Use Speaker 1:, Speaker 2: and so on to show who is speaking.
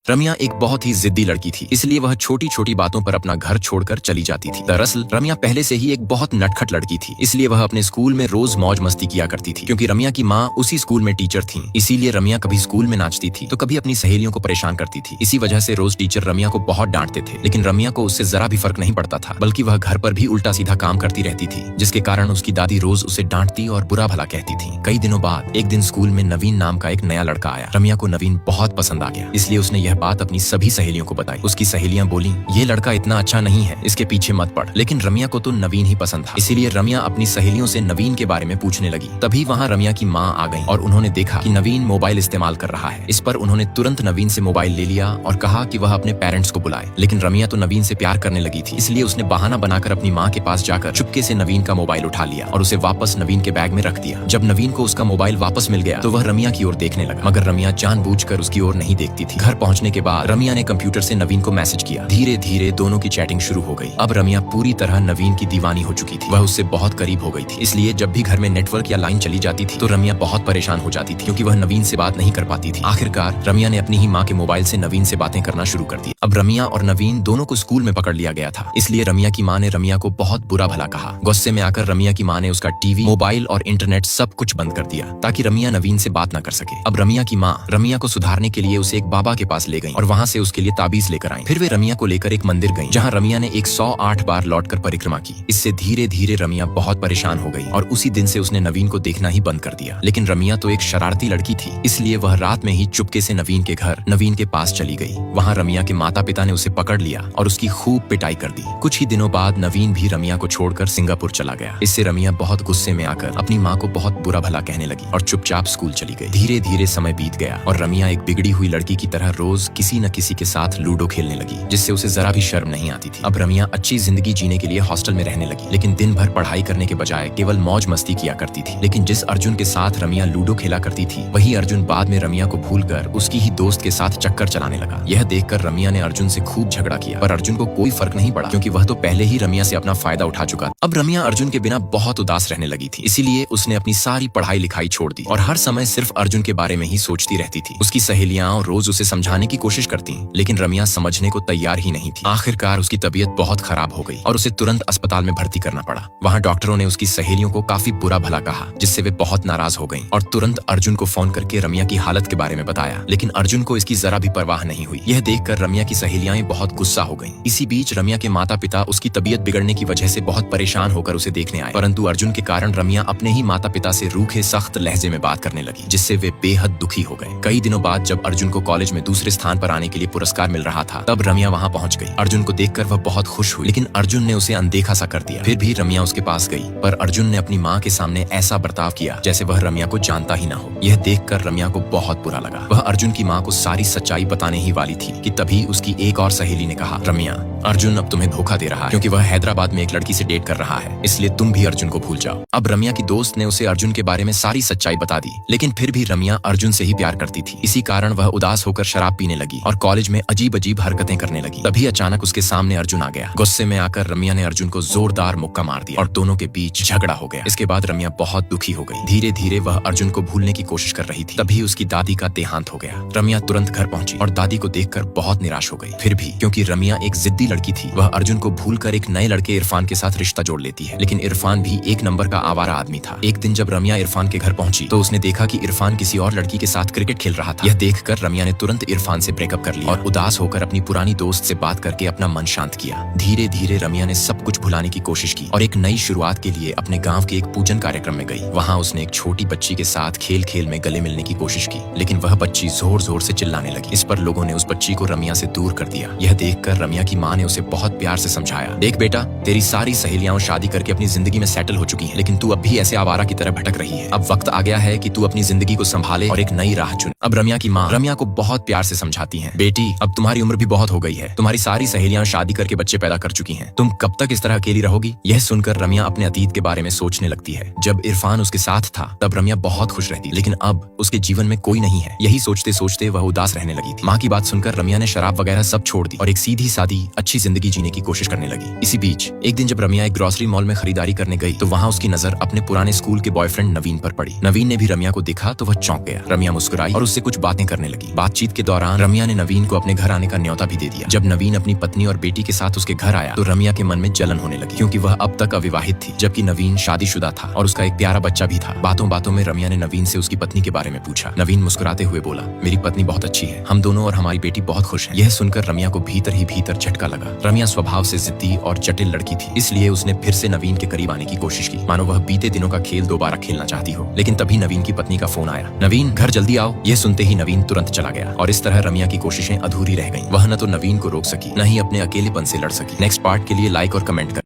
Speaker 1: रम्या एक बहुत ही जिद्दी लड़की थी, इसलिए वह छोटी छोटी बातों पर अपना घर छोड़कर चली जाती थी। दरअसल रम्या पहले से ही एक बहुत नटखट लड़की थी, इसलिए वह अपने स्कूल में रोज मौज मस्ती किया करती थी। क्योंकि रम्या की माँ उसी स्कूल में टीचर थी, इसीलिए रम्या कभी स्कूल में नाचती थी तो कभी अपनी सहेलियों को परेशान करती थी। इसी वजह से रोज टीचर रम्या को बहुत डांटते थे, लेकिन रम्या को उससे जरा भी फर्क नहीं पड़ता था, बल्कि वह घर पर भी उल्टा सीधा काम करती रहती थी, जिसके कारण उसकी दादी रोज उसे डांटती और बुरा भला कहती थी। कई दिनों बाद एक दिन स्कूल में नवीन नाम का एक नया लड़का आया। रम्या को नवीन बहुत पसंद आ गया, इसलिए उसने यह बात अपनी सभी सहेलियों को बताई। उसकी सहेलियां बोली, ये लड़का इतना अच्छा नहीं है, इसके पीछे मत पड़। लेकिन रम्या को तो नवीन ही पसंद था, इसीलिए रम्या अपनी सहेलियों से नवीन के बारे में पूछने लगी। तभी वहाँ रम्या की माँ आ गई और उन्होंने देखा कि नवीन मोबाइल इस्तेमाल कर रहा है। इस पर उन्होंने तुरंत नवीन से मोबाइल ले लिया और कहा कि वह अपने पेरेंट्स को बुलाए। लेकिन रम्या तो नवीन से प्यार करने लगी थी, इसलिए उसने बहाना बनाकर अपनी माँ के पास जाकर चुपके से नवीन का मोबाइल उठा लिया और उसे वापस नवीन के बैग में रख दिया। जब नवीन को उसका मोबाइल वापस मिल गया तो वह रम्या की ओर देखने लगा, मगर रम्या जानबूझकर उसकी ओर नहीं देखती थी। घर पहुंचने के बाद रम्या ने कंप्यूटर से नवीन को मैसेज किया। धीरे धीरे दोनों की चैटिंग शुरू हो गई। अब रम्या पूरी तरह नवीन की दीवानी हो चुकी थी, वह उससे बहुत करीब हो गई थी। इसलिए जब भी घर में नेटवर्क या लाइन चली जाती थी तो रम्या बहुत परेशान हो जाती थी, क्योंकि वह नवीन से बात नहीं कर पाती थी। आखिरकार रम्या ने अपनी ही माँ के मोबाइल से नवीन से बातें करना शुरू कर दी। अब रम्या और नवीन दोनों को स्कूल में पकड़ लिया गया था, इसलिए रम्या की माँ ने रम्या को बहुत बुरा भला कहा। गुस्से में आकर रम्या की माँ ने उसका टीवी, मोबाइल और इंटरनेट सब कुछ बंद कर दिया, ताकि रम्या नवीन से बात न कर सके। अब रम्या की माँ रम्या को सुधारने के लिए उसे एक बाबा के पास ले गई और वहाँ से उसके लिए ताबीज लेकर आई। फिर वे रम्या को लेकर एक मंदिर गई, जहाँ रम्या ने 108 बार लौटकर परिक्रमा की। इससे धीरे धीरे रम्या बहुत परेशान हो गई और उसी दिन से उसने नवीन को देखना ही बंद कर दिया। लेकिन रम्या तो एक शरारती लड़की थी, इसलिए वह रात में ही चुपके से नवीन के घर, नवीन के पास चली गई। वहाँ रम्या के माता पिता ने उसे पकड़ लिया और उसकी खूब पिटाई कर दी। कुछ ही दिनों बाद नवीन भी रम्या को छोड़कर सिंगापुर चला गया। इससे रम्या बहुत गुस्से में आकर अपनी माँ को बहुत बुरा भला कहने लगी और चुपचाप स्कूल चली गई। धीरे धीरे समय बीत गया और रम्या एक बिगड़ी हुई लड़की की तरह रोज किसी न किसी के साथ लूडो खेलने लगी, जिससे उसे जरा भी शर्म नहीं आती थी। अब रम्या अच्छी जिंदगी जीने के लिए हॉस्टल में रहने लगी, लेकिन दिन भर पढ़ाई करने के बजाय केवल मौज मस्ती किया करती थी। लेकिन जिस अर्जुन के साथ रम्या लूडो खेला करती थी, वही अर्जुन बाद में रम्या को भूलकर उसकी ही दोस्त के साथ चक्कर चलाने लगा। यह देखकर रम्या ने अर्जुन से खूब झगड़ा किया, पर अर्जुन को कोई फर्क नहीं पड़ा, क्योंकि वह तो पहले ही रम्या से अपना फायदा उठा चुका था। अब रम्या अर्जुन के बिना बहुत उदास रहने लगी थी, इसीलिए उसने अपनी सारी पढ़ाई लिखाई छोड़ दी और हर समय सिर्फ अर्जुन के बारे में ही सोचती रहती थी। उसकी सहेलियां रोज उसे समझाने की कोशिश करती, लेकिन रम्या समझने को तैयार ही नहीं थी। आखिरकार उसकी तबीयत बहुत खराब हो गई और उसे तुरंत अस्पताल में भर्ती करना पड़ा। वहाँ डॉक्टरों ने उसकी सहेलियों को काफी बुरा भला कहा, जिससे वे बहुत नाराज हो गईं और तुरंत अर्जुन को फोन करके रम्या की हालत के बारे में बताया। लेकिन अर्जुन को इसकी जरा भी परवाह नहीं हुई। यह देखकर रम्या की सहेलियां बहुत गुस्सा हो गईं। इसी बीच रम्या के माता पिता उसकी तबीयत बिगड़ने की वजह से बहुत परेशान होकर उसे देखने आए, परंतु अर्जुन के कारण रम्या अपने ही माता पिता से रूखे सख्त लहजे में बात करने लगी, जिससे वे बेहद दुखी हो गए। कई दिनों बाद जब अर्जुन को कॉलेज में दूसरे स्थान पर आने के लिए पुरस्कार मिल रहा था, तब रम्या वहाँ पहुँच गई। अर्जुन को देखकर वह बहुत खुश हुई, लेकिन अर्जुन ने उसे अनदेखा सा कर दिया। फिर भी रम्या उसके पास गई, पर अर्जुन ने अपनी माँ के सामने ऐसा बर्ताव किया जैसे वह रम्या को जानता ही न हो। यह देखकर रम्या को बहुत बुरा लगा। वह अर्जुन की माँ को सारी सच्चाई बताने ही वाली थी कि तभी उसकी एक और सहेली ने कहा, रम्या, अर्जुन अब तुम्हें धोखा दे रहा है, क्योंकि वह हैदराबाद में एक लड़की से डेट कर रहा है, इसलिए तुम भी अर्जुन को भूल जाओ। अब रम्या की दोस्त ने उसे अर्जुन के बारे में सारी सच्चाई बता दी, लेकिन फिर भी रम्या अर्जुन से ही प्यार करती थी। इसी कारण वह उदास होकर शराब पीने लगी और कॉलेज में अजीब अजीब हरकतें करने लगी। तभी अचानक उसके सामने अर्जुन आ गया। गुस्से में आकर रम्या ने अर्जुन को जोरदार मुक्का मार दिया और दोनों के बीच झगड़ा हो गया। इसके बाद रम्या बहुत दुखी हो गई। धीरे धीरे वह अर्जुन को भूलने की कोशिश कर रही थी। तभी उसकी दादी का देहांत हो गया। रम्या तुरंत घर पहुंची और दादी को देखकर बहुत निराश हो गई। फिर भी क्योंकि रम्या एक जिद्दी लड़की थी, वह अर्जुन को भूलकर एक नए लड़के इरफान के साथ रिश्ता जोड़ लेती है। लेकिन इरफान भी एक नंबर का आवारा आदमी था। एक दिन जब रम्या इरफान के घर पहुंची तो उसने देखा कि इरफान किसी और लड़की के साथ क्रिकेट खेल रहा था। यह देखकर रम्या ने तुरंत इरफान से ब्रेकअप कर लिया और उदास होकर अपनी पुरानी दोस्त से बात करके अपना मन शांत किया। धीरे धीरे रम्या ने सब कुछ भुलाने की कोशिश की और एक नई शुरुआत के लिए अपने गाँव के एक पूजन कार्यक्रम में गई। वहाँ उसने एक छोटी बच्ची के साथ खेल खेल में गले मिलने की कोशिश की, लेकिन वह बच्ची जोर जोर से चिल्लाने लगी। इस पर लोगों ने उस बच्ची को रम्या से दूर कर दिया। यह देखकर रम्या की माँ ने उसे बहुत प्यार से समझाया, देख बेटा, तेरी सारी सहेलियां शादी करके अपनी जिंदगी में सेटल हो चुकी हैं, लेकिन तू अब भी ऐसे आवारा की तरह भटक रही है। अब वक्त आ गया है कि तू अपनी जिंदगी को संभाले और एक नई राह चुने। अब रम्या की माँ रम्या को बहुत प्यार से समझाती हैं, बेटी, अब तुम्हारी उम्र भी बहुत हो गई है, तुम्हारी सारी सहेलियां शादी करके बच्चे पैदा कर चुकी हैं, तुम कब तक इस तरह अकेली रहोगी। यह सुनकर रम्या अपने अतीत के बारे में सोचने लगती है। जब इरफान उसके साथ था तब रम्या बहुत खुश रहती, लेकिन अब उसके जीवन में कोई नहीं है। यही सोचते सोचते वह उदास रहने लगी थी। माँ की बात सुनकर रम्या ने शराब वगैरह सब छोड़ दी और एक सीधी सादी अच्छी जिंदगी जीने की कोशिश करने लगी। इसी बीच एक दिन जब रम्या एक ग्रोसरी मॉल में खरीदारी करने गई तो वहाँ उसकी नजर अपने पुराने स्कूल के बॉयफ्रेंड नवीन पर पड़ी। नवीन ने भी रम्या को देखा तो वह चौंक गया। रम्या मुस्कुराई और उससे कुछ बातें करने लगी। बातचीत के दौरान रम्या ने नवीन को अपने घर आने का न्योता भी दे दिया। जब नवीन अपनी पत्नी और बेटी के साथ उसके घर आया तो रम्या के मन में जलन होने लगी, क्योंकि वह अब तक अविवाहित थी, जबकि नवीन शादीशुदा था और उसका एक प्यारा बच्चा भी था। बातों बातों में रम्या ने नवीन से उसकी पत्नी के बारे में पूछा। नवीन मुस्कुराते हुए बोला, मेरी पत्नी बहुत अच्छी है, हम दोनों और हमारी बेटी बहुत खुश हैं। यह सुनकर रम्या को भीतर ही भीतर झटका लगा। रम्या स्वभाव से जिद्दी और जटिल लड़की थी, इसलिए उसने फिर से नवीन के करीब आने की कोशिश की, मानो वह बीते दिनों का खेल दोबारा खेलना चाहती हो। लेकिन तभी नवीन की पत्नी का फोन आया। नवीन, घर जल्दी आओ। यह सुनते ही नवीन तुरंत चला गया और इस तरह रम्या की कोशिशें अधूरी रह गईं। वह न तो नवीन को रोक सकी, न ही अपने अकेलेपन से लड़ सकी। नेक्स्ट पार्ट के लिए लाइक और कमेंट कर